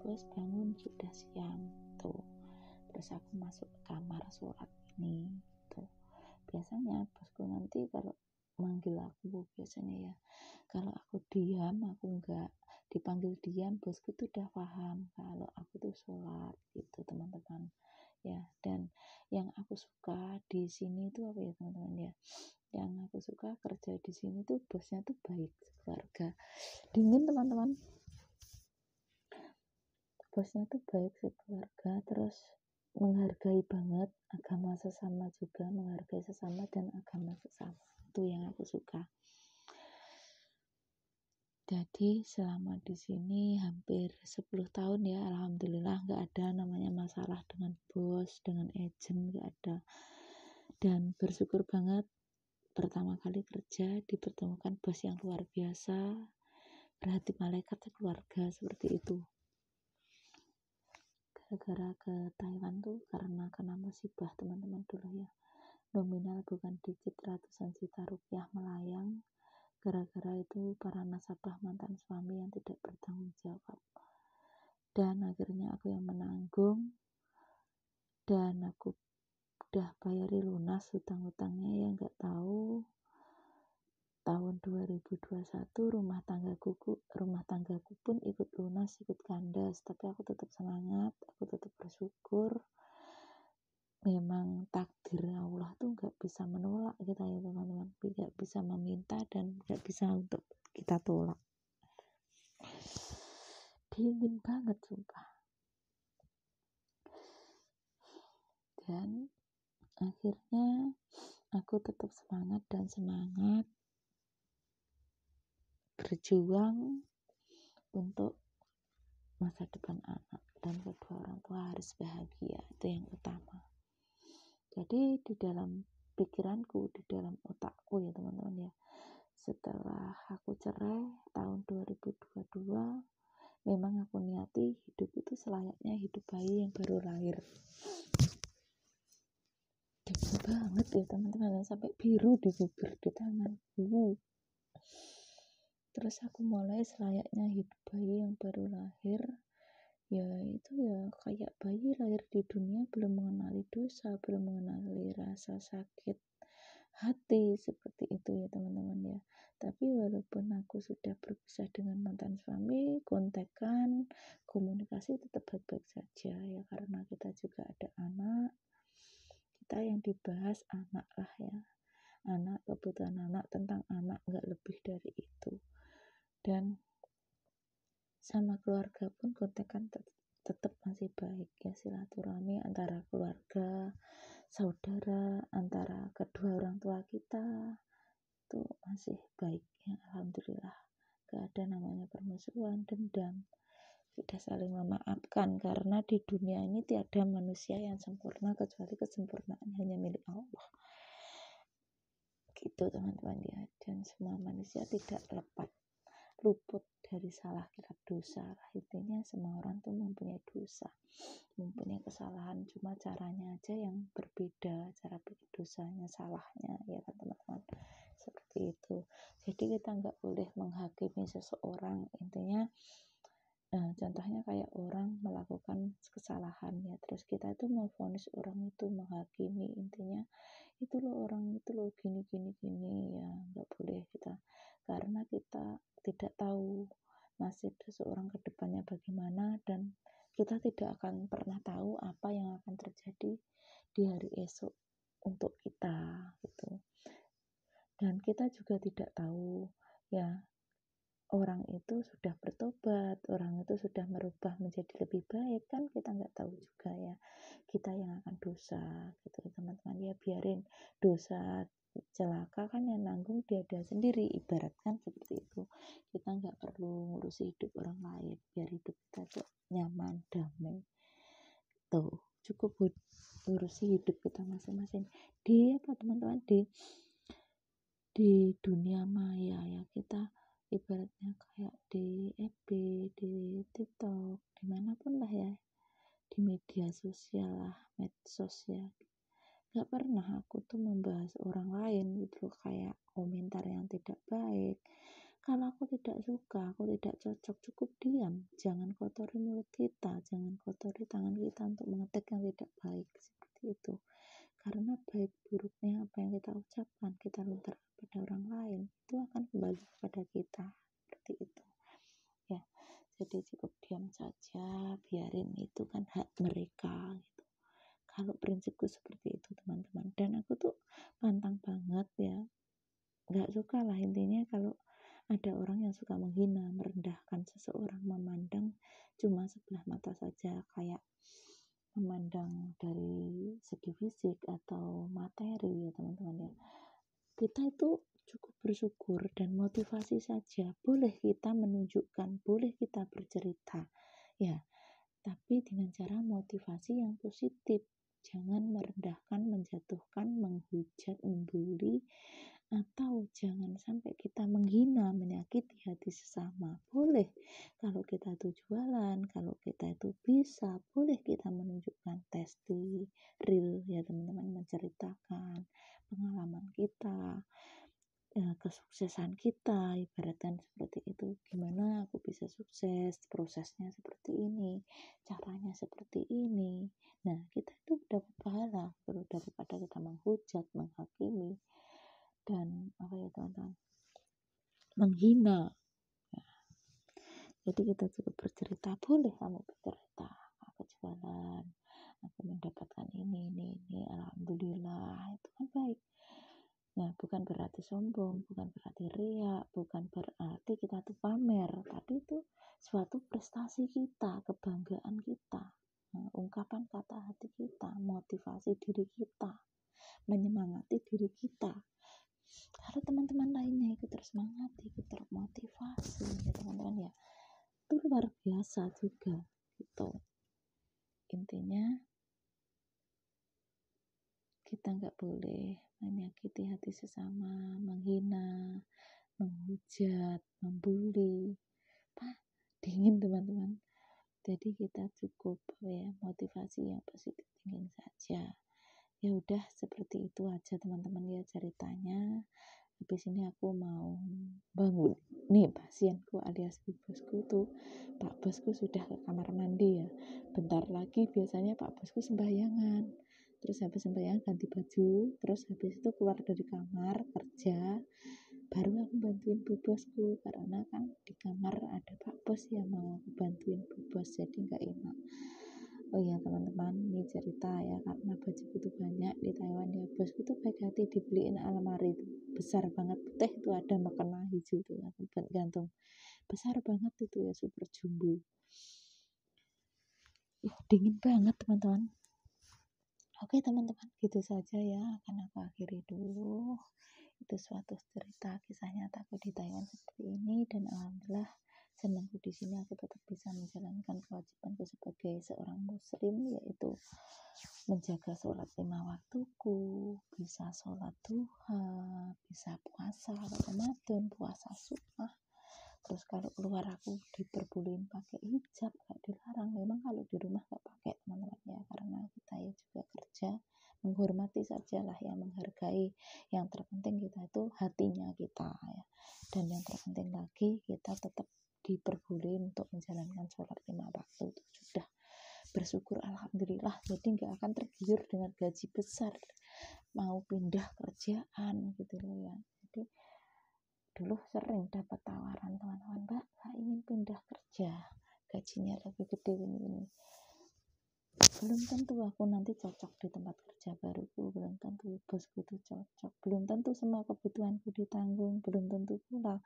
bos bangun sudah siang tuh. Terus aku masuk ke kamar sholat ini tuh. Biasanya bosku nanti kalau manggil aku biasanya ya, kalau aku diam, aku enggak dipanggil diam, bosku tuh udah paham kalau aku tuh sholat gitu teman-teman ya. Dan yang aku suka di sini tuh apa ya teman-teman ya, yang aku suka kerja di sini tuh bosnya tuh baik, keluarga dingin teman-teman, bosnya tuh baik sekeluarga, terus menghargai banget agama sesama juga, menghargai sesama dan agama sesama, itu yang aku suka. Jadi selama di sini hampir 10 tahun ya, alhamdulillah nggak ada namanya masalah dengan bos, dengan agent, nggak ada. Dan bersyukur banget pertama kali kerja dipertemukan bos yang luar biasa, berhati malaikat keluarga seperti itu. Gara-gara ke Taiwan tuh karena kena musibah teman-teman dulu ya, nominal bukan dikit, ratusan juta rupiah melayang. Gara-gara itu para nasabah mantan suami yang tidak bertanggung jawab, dan akhirnya aku yang menanggung, dan aku udah bayari lunas hutang-hutangnya ya. Nggak tahu tahun 2021 rumah tanggaku pun ikut lunas, ikut kandas, tapi aku tetap semangat, aku tetap bersyukur. Memang takdir Allah tuh nggak bisa menolak kita ya teman-teman, nggak bisa meminta dan nggak bisa untuk kita tolak. Dingin banget sumpah. Dan akhirnya aku tetap semangat berjuang untuk masa depan anak, dan kedua orang tua harus bahagia, itu yang utama. Jadi di dalam pikiranku, di dalam otakku ya teman-teman ya, setelah aku cerai tahun 2022, memang aku niati hidup itu selayaknya hidup bayi yang baru lahir. Dingin banget ya teman-teman, sampai biru di bibir, di tangan. Terus aku mulai selayaknya hidup bayi yang baru lahir, ya itu ya kayak bayi lahir di dunia, belum mengenali dosa, belum mengenali rasa sakit hati, seperti itu ya teman-teman ya. Tapi walaupun aku sudah berpisah dengan mantan suami, kontekan, komunikasi tetap baik-baik saja ya, karena kita juga ada anak, kita yang dibahas anak lah ya, anak, kebutuhan anak, tentang anak, nggak lebih dari itu. Dan sama keluarga pun kontekan tetap masih baik ya, silaturahmi antara keluarga, saudara, antara kedua orang tua kita itu masih baik ya, alhamdulillah. Gak ada namanya permusuhan, dendam, sudah saling memaafkan, karena di dunia ini tiada manusia yang sempurna kecuali kesempurnaan hanya milik Allah gitu teman-teman ya. Dan semua manusia tidak luput dari salah kilap dosa lah. Intinya semua orang tuh mempunyai dosa, mempunyai kesalahan, cuma caranya aja yang berbeda, cara bikin dosanya, salahnya ya kan teman-teman, seperti itu. Jadi kita nggak boleh menghakimi seseorang. Intinya contohnya kayak orang melakukan kesalahan ya, terus kita itu mau vonis orang itu, menghakimi, intinya itu loh orang itu loh gini ya, nggak boleh kita, karena kita tidak tahu nasib seseorang ke depannya bagaimana, dan kita tidak akan pernah tahu apa yang akan terjadi di hari esok untuk kita gitu. Dan kita juga tidak tahu ya, orang itu sudah bertobat, orang itu sudah merubah menjadi lebih baik, kan kita nggak tahu juga ya, kita yang akan dosa gitu teman-teman ya. Biarin dosa celaka kan yang nanggung dia sendiri, ibaratkan seperti itu. Kita nggak perlu ngurusi hidup orang lain, biar hidup kita tuh nyaman, damai tuh, cukup ngurusi hidup kita masing-masing di apa teman-teman, di dunia maya ya. Kita ibaratnya kayak di FB, di TikTok, dimanapun lah ya, di media sosial lah, medsos ya, gak pernah aku tuh membahas orang lain gitu, kayak komentar yang tidak baik, Kalau aku tidak suka, aku tidak cocok, cukup diam. Jangan kotori mulut kita, jangan kotori tangan kita untuk mengetik yang tidak baik, seperti itu. Karena baik buruknya apa yang kita ucapkan, kita lontarkan pada orang lain, itu akan kembali kepada kita, seperti itu. Ya, jadi cukup diam saja, biarin, itu kan hak mereka gitu. Kalau prinsipku seperti itu, teman-teman. Dan aku tuh pantang banget ya, nggak suka lah intinya kalau ada orang yang suka menghina, merendahkan seseorang, memandang cuma sebelah mata saja, kayak memandang dari segi fisik atau materi ya teman-teman ya. Kita itu cukup bersyukur dan motivasi saja. Boleh kita menunjukkan, boleh kita bercerita ya, tapi dengan cara motivasi yang positif. Jangan merendahkan, menjatuhkan, menghujat, membuli, atau jangan sampai kita menghina, menyakiti hati sesama. Boleh kalau kita itu jualan, kalau kita itu bisa, boleh kita menunjukkan testi real ya teman-teman, menceritakan pengalaman kita, kesuksesan kita, ibaratkan seperti itu. Gimana aku bisa sukses, prosesnya seperti ini, caranya seperti ini. Nah, kita itu dapat pahala daripada kita menghujat, menghakimi, dan apa ya teman-teman, menghina. Jadi kita cukup bercerita, boleh kamu bercerita, aku jualan, aku mendapatkan ini, alhamdulillah, itu kan baik. Nah, bukan berarti sombong, bukan berarti riak, bukan berarti kita tuh pamer, tapi itu suatu prestasi kita, kebanggaan kita, ungkapan kata hati kita, motivasi diri kita, menyemangati diri kita. Kalau teman-teman lainnya ikut tersemangati, ikut termotivasi ya teman-teman ya, itu luar biasa juga gitu. Intinya kita nggak boleh menyakiti hati sesama, menghina, menghujat, membuli. Dingin teman-teman. Jadi kita cukup ya motivasi yang positif thinking saja. Ya udah seperti itu aja teman-teman ya ceritanya. Habis ini aku mau bangun nih pasienku alias bu bosku tuh. Pak bosku sudah ke kamar mandi ya, bentar lagi biasanya Pak bosku sembahyangan, terus habis sembahyangan ganti baju, terus habis itu keluar dari kamar kerja, baru aku bantuin bu bosku, karena kan di kamar ada Pak bos ya, mau aku bantuin bu bos, jadi nggak enak. Oh iya teman-teman, ini cerita ya, karena bajuku tuh banyak di Taiwan ya, bosku tuh baik hati dibeliin almari tuh besar banget, putih tuh ada mekena hijau tuh aku gantung, besar banget itu ya, super jumbo. Dingin banget teman-teman. Oke teman-teman, gitu saja ya, akan aku akhiri dulu. Itu suatu cerita kisah nyataku di Taiwan seperti ini, dan alhamdulillah senangku di sini aku tetap bisa menjalankan kewajibanku sebagai seorang muslim, yaitu menjaga sholat 5 waktuku, bisa sholat duha, bisa puasa Ramadan, puasa sunnah. Terus kalau keluar aku diperbolehin pakai hijab, gak dilarang. Memang kalau di rumah gak pakai teman-teman ya, karena kita ya juga kerja, menghormati sajalah ya, menghargai. Yang terpenting kita itu hatinya kita ya, dan yang terpenting lagi kita tetap diperbolehin untuk menjalankan sholat 5 waktu. Itu sudah bersyukur alhamdulillah, jadi nggak akan tergiur dengan gaji besar mau pindah kerjaan gitu loh ya. Jadi dulu sering dapat tawaran teman-teman, Mbak saya ingin pindah kerja, gajinya lebih gede ini. Belum tentu aku nanti cocok di tempat kerja baruku, belum tentu bosku itu cocok, belum tentu semua kebutuhanku ditanggung, belum tentu pula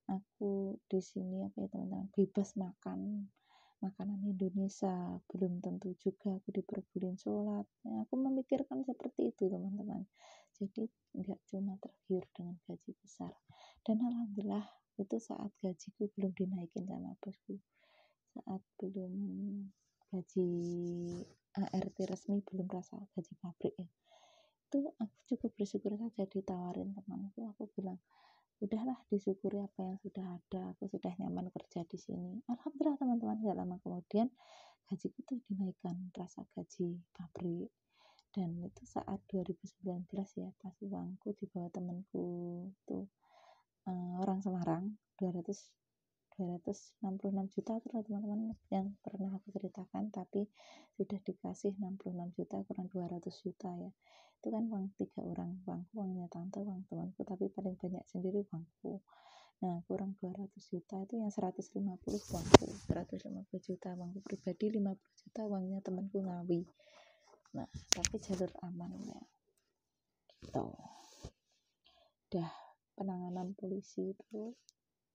aku di sini apa ya teman-teman, bebas makan makanan Indonesia, belum tentu juga aku diperbolehin sholat ya, aku memikirkan seperti itu teman-teman. Jadi nggak cuma tergiur dengan gaji besar, dan alhamdulillah itu saat gajiku belum dinaikin sama bosku, saat belum gaji ART resmi, belum rasa gaji pabrik ya, itu aku cukup bersyukur saja ditawarin temanku. Aku bilang udahlah, disyukuri apa yang sudah ada, aku sudah nyaman kerja di sini. Alhamdulillah teman-teman, gak lama kemudian gajiku tuh dinaikkan, rasa gaji pabrik. Dan itu saat 2019 ya, pas uangku dibawa temanku tuh orang Semarang, 266 juta itu loh teman-teman yang pernah aku ceritakan, tapi sudah dikasih 66 juta kurang 200 juta ya. Itu kan uang 3 orang, uangku, uangnya tante, uang temanku, tapi paling banyak sendiri uangku. Nah, kurang 200 juta itu yang 150 uangku, 150 juta uangku pribadi, 50 juta uangnya temanku Ngawi. Nah, tapi jalur aman ya. Gitu. Udah penanganan polisi itu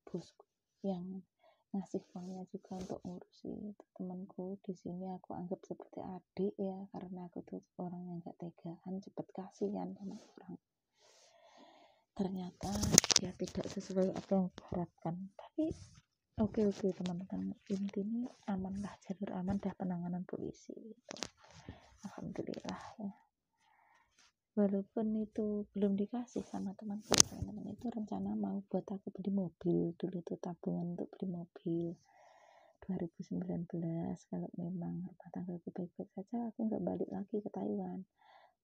bosku yang ngasih uangnya juga untuk ngurusi temanku di sini. Aku anggap seperti adik ya, karena aku tuh orang yang gak tegaan, cepet kasihan sama orang. Ternyata dia tidak sesuai apa yang diharapkan, tapi oke teman-teman, intinya aman lah, jalur aman dah penanganan polisi gitu. Alhamdulillah ya. Walaupun itu belum dikasih sama temanku, teman-teman itu rencana mau buat aku beli mobil dulu tuh, tabungan untuk beli mobil 2019. Kalau memang rumah tanggaku baik-baik saja, aku nggak balik lagi ke Taiwan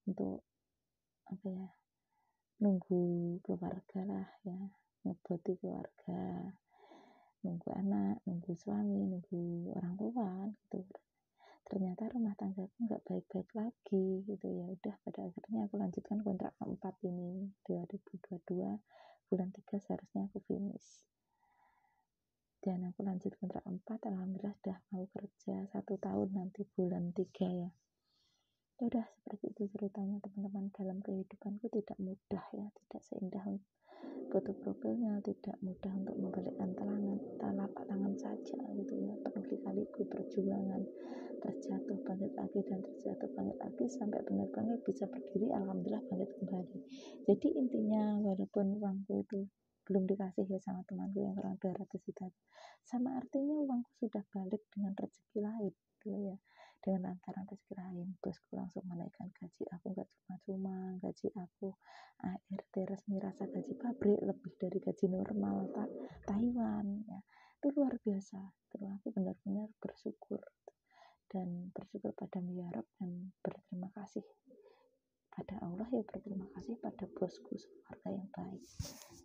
untuk apa ya, nunggu keluarga lah ya, ngeboti keluarga, nunggu anak, nunggu suami, nunggu orang tua gitu. Ternyata rumah tanggaku nggak baik-baik lagi gitu ya. Udah, pada akhirnya aku lanjutkan kontrak keempat ini 2022 bulan 3 seharusnya aku finish, dan aku lanjut kontrak 4. Alhamdulillah udah mau kerja 1 tahun nanti bulan 3 ya. Udah seperti itu ceritanya teman-teman. Dalam kehidupanku tidak mudah ya, tidak seindah foto profilnya, tidak mudah untuk membalikkan telapak tangan saja gitu ya. Penuh lika-liku perjuangan, terjatuh bangkit lagi dan terjatuh bangkit lagi sampai benar-benar bisa berdiri. Alhamdulillah bangkit kembali. Jadi intinya, walaupun uangku itu belum dikasih ya sama temanku yang kurang 200 juta, sama artinya uangku sudah balik dengan rezeki lain gitu ya, dengan lantaran rezeki lain. Bosku langsung menaikkan gaji aku, nggak cuma-cuma gaji aku ART resmi, rasa gaji pabrik, lebih dari gaji normal Taiwan ya. Itu luar biasa. Terus aku benar-benar bersyukur, dan bersyukur pada ya Rabb, dan berterima kasih pada Allah ya, berterima kasih pada bosku sekeluarga yang baik.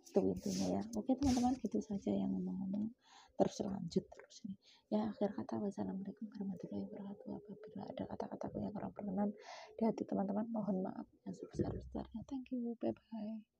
Itu intinya ya. Oke teman-teman, gitu saja yang ngomong-ngomong terus lanjut terus nih ya. Akhir kata, wassalamualaikum warahmatullahi wabarakatuh. Apabila ada kata-kataku yang kurang berkenan di hati teman-teman, mohon maaf yang sebesar-besarnya. Thank you, bye bye.